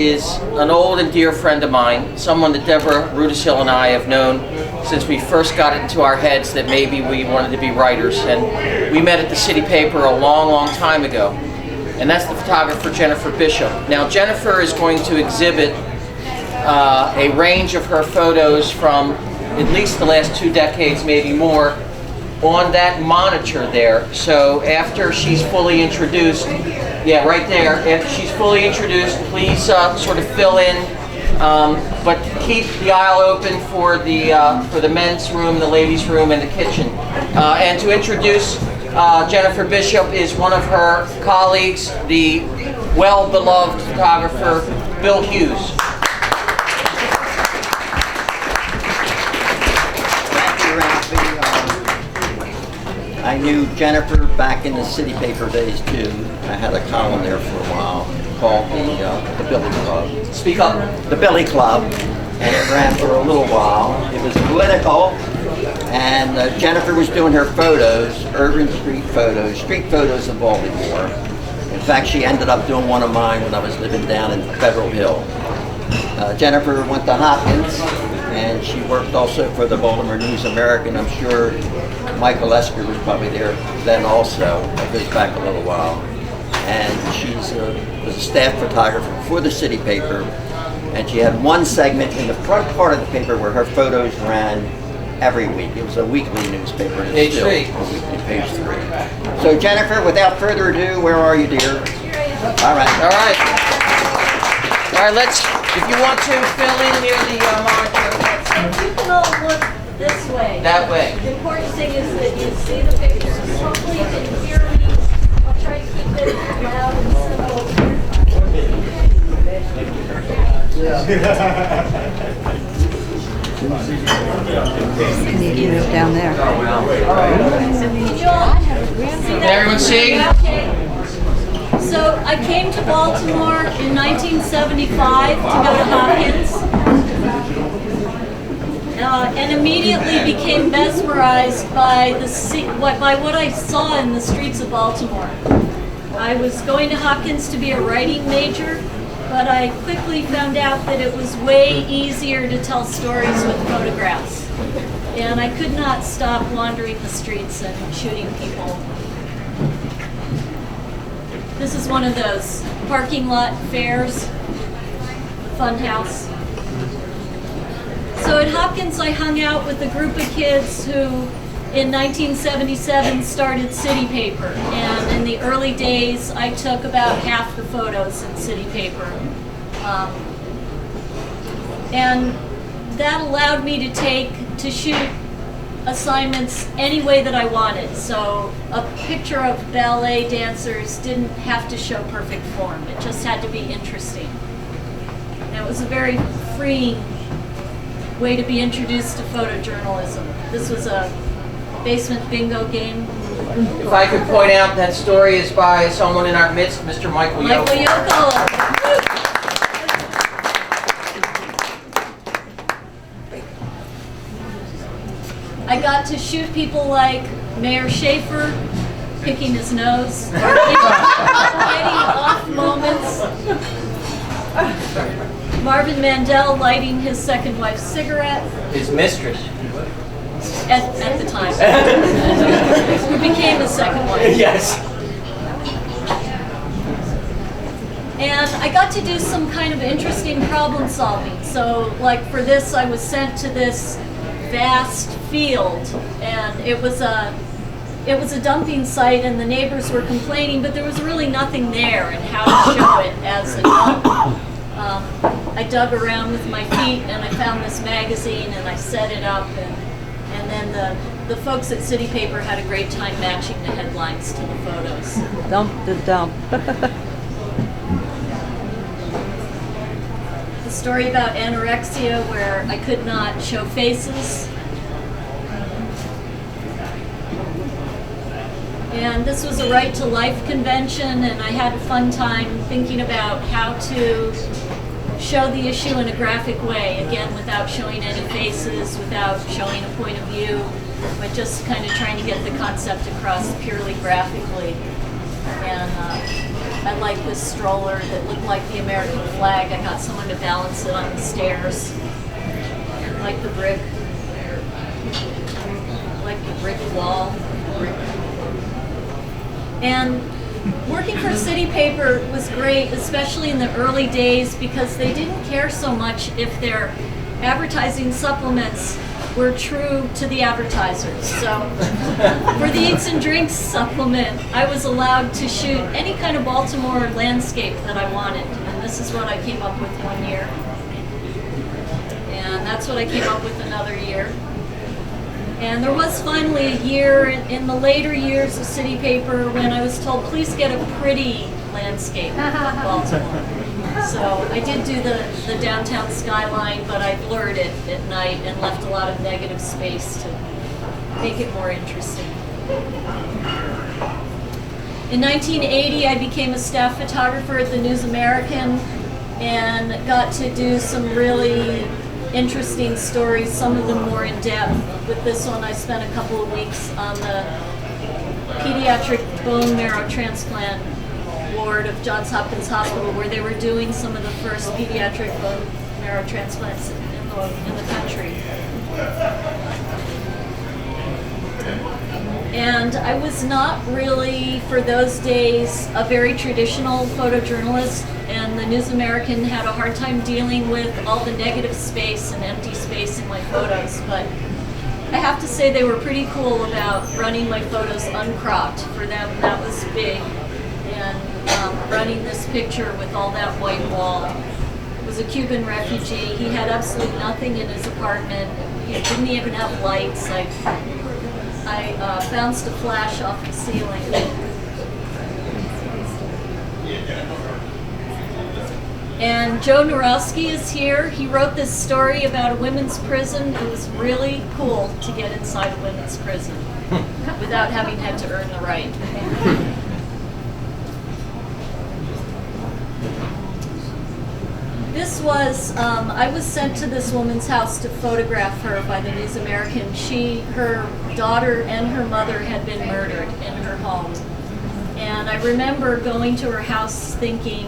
Is an old and dear friend of mine, someone that Deborah Rudisil and I have known since we first got it into our heads that maybe we wanted to be writers. And we met at the city paper a long time ago. And that's the photographer Jennifer Bishop. Now Jennifer is going to exhibit a range of her photos from at least the last 2 decades, maybe more, on that monitor there. So after she's fully introduced, yeah, right there, after she's fully introduced, please sort of fill in, but keep the aisle open for the men's room, the ladies' room, and the kitchen. And to introduce Jennifer Bishop is one of her colleagues, the well-beloved photographer, Bill Hughes. I knew Jennifer back in the city paper days too. I had a column there for a while called the Billy Club. Speak up. The Billy Club, and it ran for a little while. It was political, and Jennifer was doing her photos, urban street photos of Baltimore. In fact, she ended up doing one of mine when I was living down in Federal Hill. Jennifer went to Hopkins, and she worked also for the Baltimore News American. I'm sure Michael Esker was probably there then also. It goes back a little while. And she was a staff photographer for the city paper. And she had one segment in the front part of the paper where her photos ran every week. It was a weekly newspaper. Page 3. Page 3. So Jennifer, without further ado, where are you, dear? All right. All right. All right, let's, if you want to fill in near the monitor. So you can all look this way. That way. The important thing is that you see the pictures. Hopefully you can hear me. I'll try to keep it loud and simple. Can you move down there? Can you all see that? Everyone see? Okay. So I came to Baltimore in 1975 to go to Hopkins. And immediately became mesmerized by what I saw in the streets of Baltimore. I was going to Hopkins to be a writing major, but I quickly found out that it was way easier to tell stories with photographs. And I could not stop wandering the streets and shooting people. This is one of those parking lot fairs, fun house. So at Hopkins, I hung out with a group of kids who, in 1977, started city paper. And in the early days, I took about half the photos in city paper. And that allowed me to shoot assignments any way that I wanted. So a picture of ballet dancers didn't have to show perfect form. It just had to be interesting. And it was a very freeing way to be introduced to photojournalism. This was a basement bingo game. If I could point out, that story is by someone in our midst, Mr. Michael Yoko. Michael Yoko. I got to shoot people like Mayor Schaefer picking his nose, getting off moments. Marvin Mandel lighting his second wife's cigarette. His mistress. At the time. Who became his second wife. Yes. And I got to do some kind of interesting problem solving. So like for this, I was sent to this vast field, and it was a dumping site, and the neighbors were complaining, but there was really nothing there and how to show it as a dump. I dug around with my feet and I found this magazine and I set it up, and then the folks at City Paper had a great time matching the headlines to the photos. Dump the dump. The story about anorexia where I could not show faces. And this was a Right to Life convention, and I had a fun time thinking about how to show the issue in a graphic way, again, without showing any faces, without showing a point of view, but just kind of trying to get the concept across purely graphically. And I like this stroller that looked like the American flag. I got someone to balance it on the stairs. I like the brick. I like the brick wall. And working for City Paper was great, especially in the early days, because they didn't care so much if their advertising supplements were true to the advertisers. So for the Eats and Drinks supplement, I was allowed to shoot any kind of Baltimore landscape that I wanted. And this is what I came up with one year. And that's what I came up with another year. And there was finally a year in the later years of City Paper when I was told, please get a pretty landscape of Baltimore. So I did do the downtown skyline, but I blurred it at night and left a lot of negative space to make it more interesting. In 1980, I became a staff photographer at the News American and got to do some really interesting stories, some of them more in depth. With this one, I spent a couple of weeks on the pediatric bone marrow transplant ward of Johns Hopkins Hospital, where they were doing some of the first pediatric bone marrow transplants in the country. And I was not really, for those days, a very traditional photojournalist, and the News American had a hard time dealing with all the negative space and empty space in my photos, but I have to say they were pretty cool about running my photos uncropped. For them, that was big. And running this picture with all that white wall. It was a Cuban refugee. He had absolutely nothing in his apartment. He didn't even have lights. I bounced a flash off the ceiling. And Joe Norowski is here. He wrote this story about a women's prison. It was really cool to get inside a women's prison without having had to earn the right. This was, I was sent to this woman's house to photograph her by the News American. Her daughter and her mother had been murdered in her home. And I remember going to her house thinking,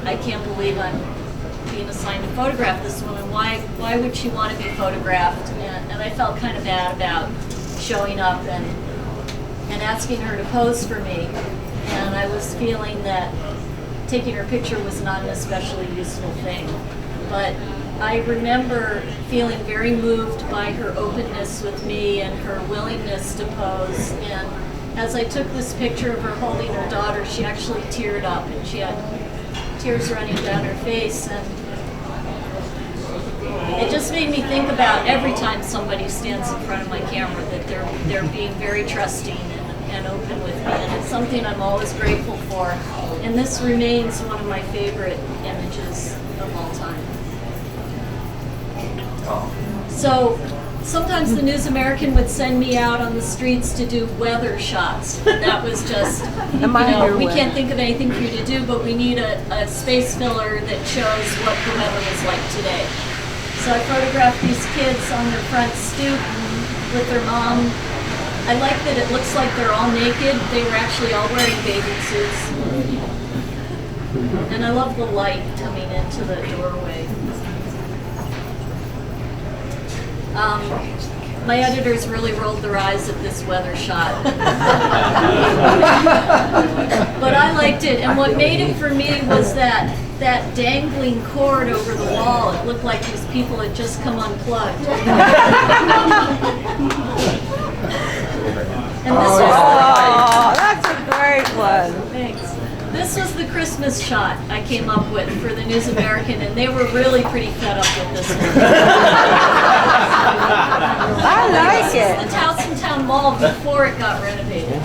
I can't believe I'm being assigned to photograph this woman. Why would she want to be photographed? And I felt kind of bad about showing up and asking her to pose for me. And I was feeling that taking her picture was not an especially useful thing. But I remember feeling very moved by her openness with me and her willingness to pose. And as I took this picture of her holding her daughter, she actually teared up and she had tears running down her face. And it just made me think about every time somebody stands in front of my camera that they're being very trusting and open with me. And it's something I'm always grateful for. And this remains one of my favorite images of all time. So sometimes the News American would send me out on the streets to do weather shots. That was just, we can't think of anything for you to do, but we need a space filler that shows what the weather was like today. So I photographed these kids on their front stoop with their mom. I like that it looks like they're all naked. They were actually all wearing bathing suits. And I love the light coming into the doorway. My editors really rolled their eyes at this weather shot. But I liked it, and what made it for me was that dangling cord over the wall. It looked like these people had just come unplugged. And this was that's a great one. Thanks. This was the Christmas shot I came up with for the News American, and they were really pretty fed up with this one. I like This it. is the Towson Mall before it got renovated.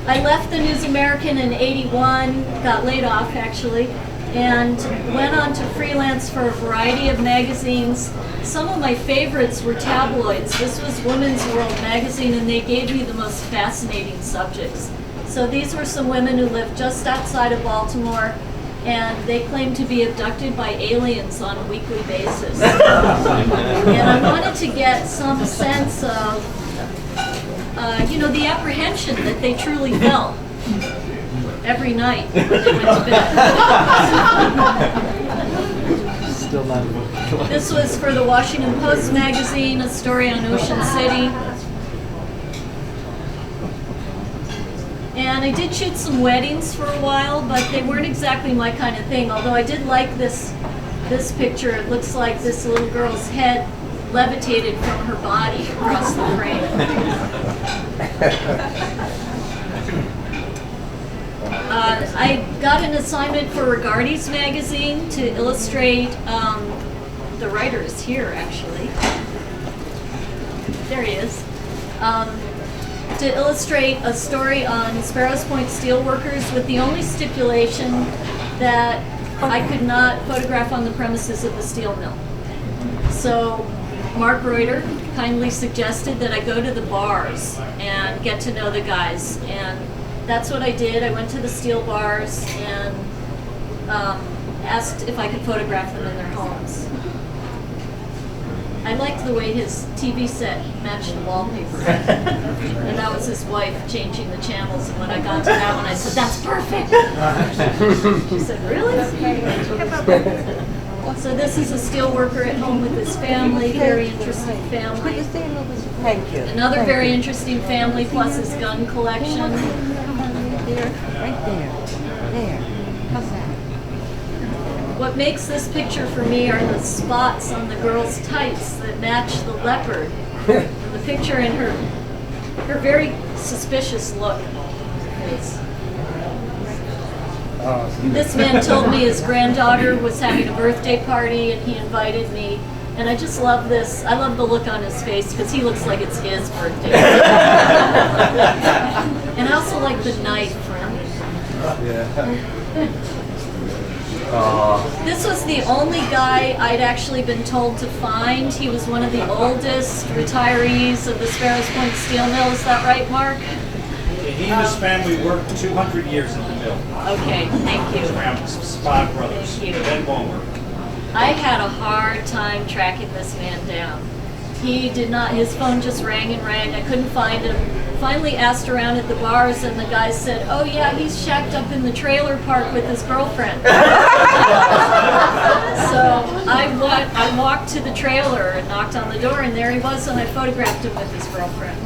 I left the News American in '81, got laid off actually, and went on to freelance for a variety of magazines. Some of my favorites were tabloids. This was Women's World magazine, and they gave me the most fascinating subjects. So these were some women who lived just outside of Baltimore, and they claimed to be abducted by aliens on a weekly basis. And I wanted to get some sense of you know, the apprehension that they truly felt every night when they went to bed. Still not. This was for the Washington Post magazine, a story on Ocean City. And I did shoot some weddings for a while, but they weren't exactly my kind of thing, although I did like this picture. It looks like this little girl's head levitated from her body across the frame. I got an assignment for Regardi's magazine to illustrate, the writer is here actually. There he is. To illustrate a story on Sparrows Point steelworkers with the only stipulation that I could not photograph on the premises of the steel mill. So Mark Reuter kindly suggested that I go to the bars and get to know the guys, and that's what I did. I went to the steel bars and asked if I could photograph them in their homes. I liked the way his TV set matched the wallpaper. And that was his wife changing the channels, and when I got to that one I said, "That's perfect!" She said, "Really?" So this is a steel worker at home with his family, very interesting family. Thank you. Another very interesting family, plus his gun collection. There, right there. There. How's that? What makes this picture for me are the spots on the girl's tights that match the leopard. And the picture in her very suspicious look. This man told me his granddaughter was having a birthday party and he invited me. And I just love this. I love the look on his face because he looks like it's his birthday. And I also like the knife. This was the only guy I'd actually been told to find. He was one of the oldest retirees of the Sparrows Point Steel Mill. Is that right, Mark? He and his family worked 200 years in the mill. Okay, thank you. Around Spot Brothers. Thank you. Ben Walmer. I had a hard time tracking this man down. He did not, his phone just rang and rang. I couldn't find him. Finally asked around at the bars and the guy said, "Oh yeah, he's shacked up in the trailer park with his girlfriend." So I walked to the trailer and knocked on the door, and there he was, and I photographed him with his girlfriend,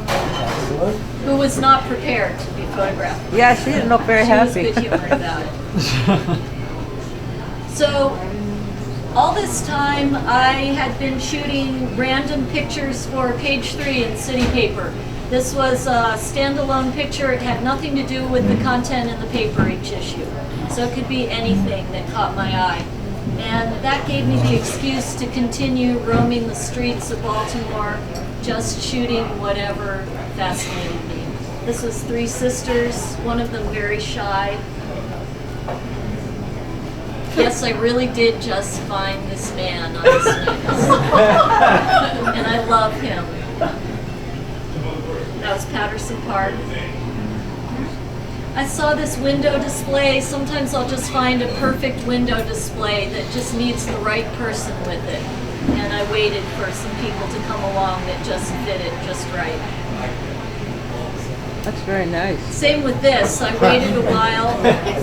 who was not prepared to be photographed. Yeah, she didn't look very She happy. was good-humored about it. So all this time I had been shooting random pictures for Page 3 in City Paper. This was a standalone picture. It had nothing to do with the content in the paper each issue. So it could be anything that caught my eye. And that gave me the excuse to continue roaming the streets of Baltimore, just shooting whatever fascinated me. This was three sisters, one of them very shy. Yes, I really did just find this man on the streets. And I love him. That was Patterson Park. I saw this window display. Sometimes I'll just find a perfect window display that just needs the right person with it. And I waited for some people to come along that just fit it just right. That's very nice. Same with this. I waited a while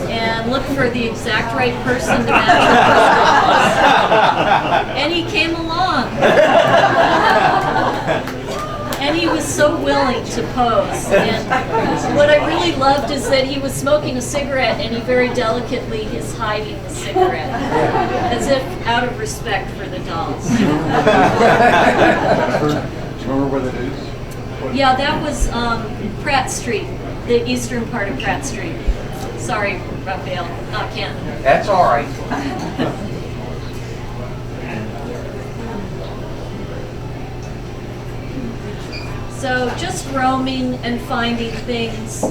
and looked for the exact right person to match the and he came along. And he was so willing to pose. And what I really loved is that he was smoking a cigarette and he very delicately is hiding the cigarette, as if out of respect for the dolls. Do you remember where that is? Yeah, that was Pratt Street, the eastern part of Pratt Street. Sorry, Rafael, not Canton. That's all right. So just roaming and finding things.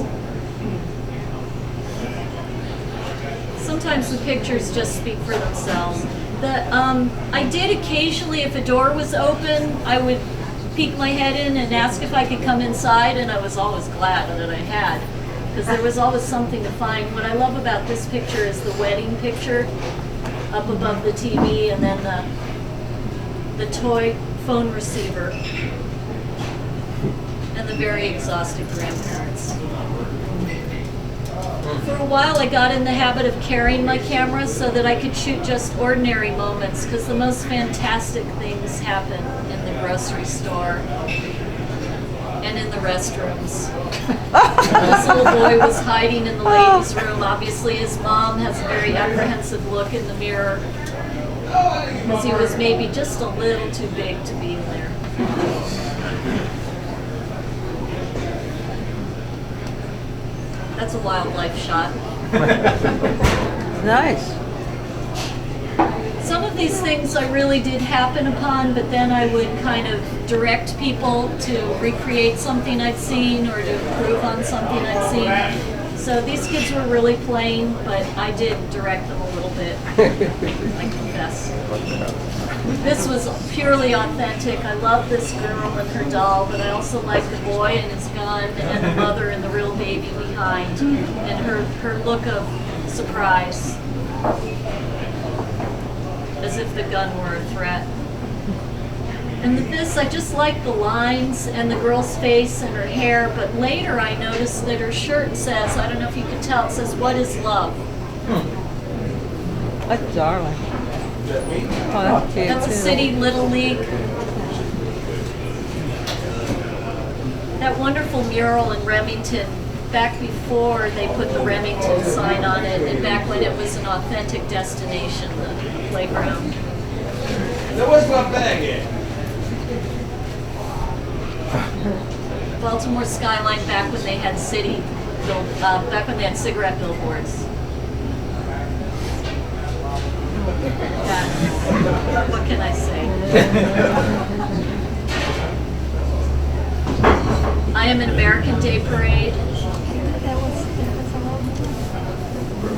Sometimes the pictures just speak for themselves. I did occasionally, if a door was open, I would peek my head in and ask if I could come inside, and I was always glad that I had, because there was always something to find. What I love about this picture is the wedding picture up above the TV, and then the toy phone receiver. and the very exhausted grandparents. For a while, I got in the habit of carrying my camera so that I could shoot just ordinary moments, because the most fantastic things happen in the grocery store and in the restrooms. This little boy was hiding in the ladies' room. Obviously, his mom has a very apprehensive look in the mirror, because he was maybe just a little too big to be in there. That's a wildlife shot. Nice. Some of these things I really did happen upon, but then I would kind of direct people to recreate something I'd seen or to improve on something I'd seen. So these kids were really playing, but I did direct them a little bit, I confess. This was purely authentic. I love this girl and her doll, but I also like the boy and his gun and the mother and the real baby behind, and her look of surprise, as if the gun were a threat. And this, I just like the lines and the girl's face and her hair, but later I noticed that her shirt says, I don't know if you can tell, it says, "What is love?" That's darling. Oh, that's cute. That's a city Little League. That wonderful mural in Remington, back before they put the Remington sign on it, and back when it was an authentic destination, the playground. Where's my bag at? Baltimore skyline back when they had back when they had cigarette billboards. Yeah. What can I say? I Am an American Day Parade.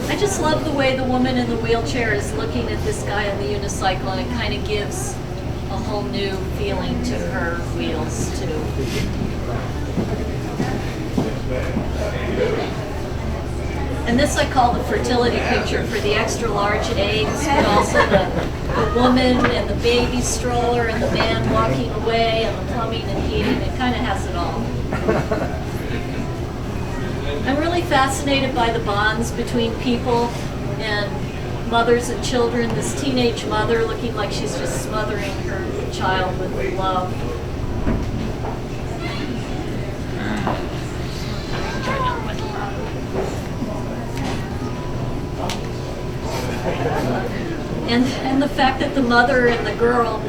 I just love the way the woman in the wheelchair is looking at this guy on the unicycle, and it kind of gives a whole new feeling to her wheels too. And this I call the fertility picture for the extra large eggs, but also the woman and the baby stroller and the man walking away and the plumbing and heating. It kind of has it all. I'm really fascinated by the bonds between people and mothers and children. This teenage mother looking like she's just smothering her child with love. And the fact that the mother and the girl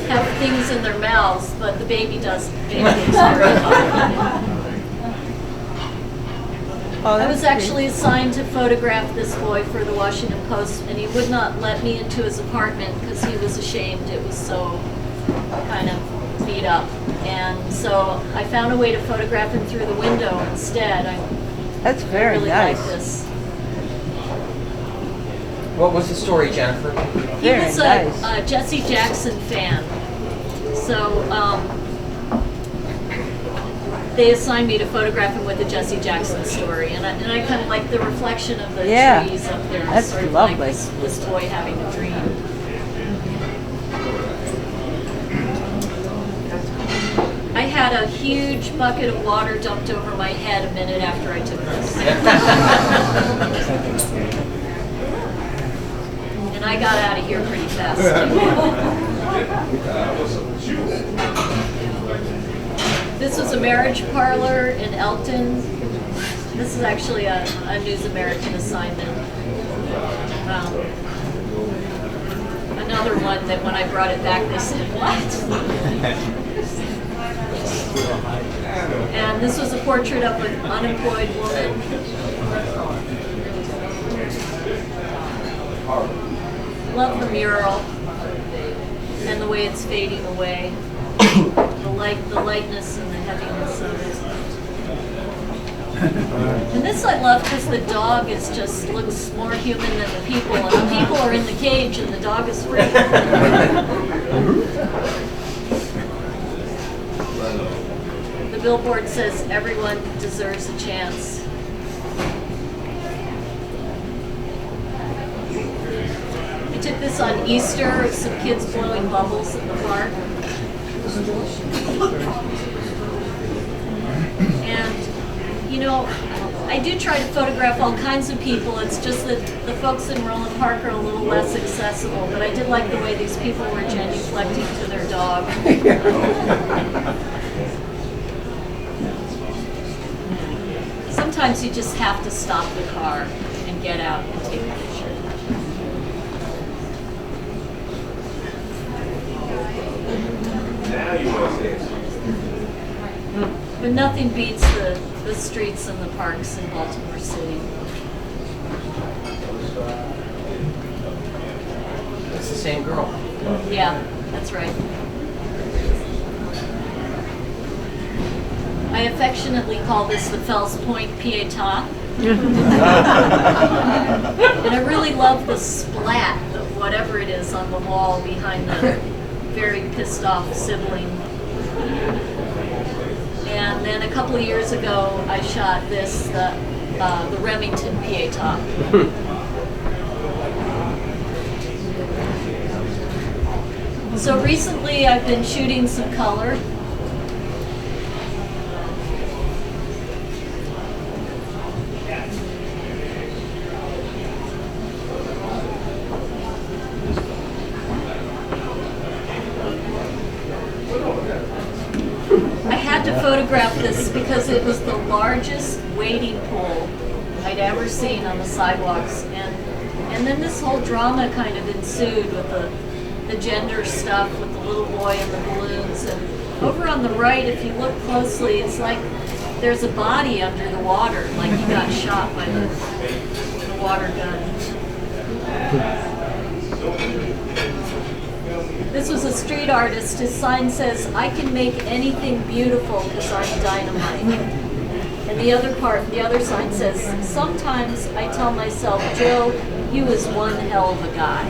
have things in their mouths, but the baby doesn't. The baby is very hard. I was actually assigned to photograph this boy for the Washington Post, and he would not let me into his apartment because he was ashamed. It was so kind of beat up. And so I found a way to photograph him through the window instead. That's very I really nice. like this. What was the story, Jennifer? He Very was nice. a Jesse Jackson fan. So they assigned me to photograph him with the Jesse Jackson story. And I kind of like the reflection of the Yeah, trees up there. that's sort of lovely. like this boy having a dream. I had a huge bucket of water dumped over my head a minute after I took this. And I got out of here pretty fast. This was a marriage parlor in Elton. This is actually a News American assignment. Another one that when I brought it back, they said, "What?" And this was a portrait of an unemployed woman. Love the mural and the way it's fading away. The lightness and the heaviness of it. And this I love because the dog looks more human than the people, and the people are in the cage and the dog is free. The billboard says everyone deserves a chance. I took this on Easter of some kids blowing bubbles in the park. And, you know, I do try to photograph all kinds of people. It's just that the folks in Roland Park are a little less accessible, but I did like the way these people were genuflecting to their dog. Sometimes you just have to stop the car and get out and take a picture. Now you want to say it. But nothing beats the streets and the parks in Baltimore City. It's the same girl. Yeah, that's right. I affectionately call this the Fells Point Pietà. And I really love the splat of whatever it is on the wall behind the very pissed off sibling. And then a couple of years ago, I shot this, the Remington Pietà. So recently I've been shooting some color. I had to photograph this because it was the largest wading pool I'd ever seen on the sidewalks. And then this whole drama kind of ensued with the gender stuff with the little boy and the balloons. And over on the right, if you look closely, it's like there's a body under the water, like he got shot by the water gun. This was a street artist. His sign says, "I can make anything beautiful because I'm dynamite." And the other sign says, "Sometimes I tell myself, Joe, you is one hell of a guy."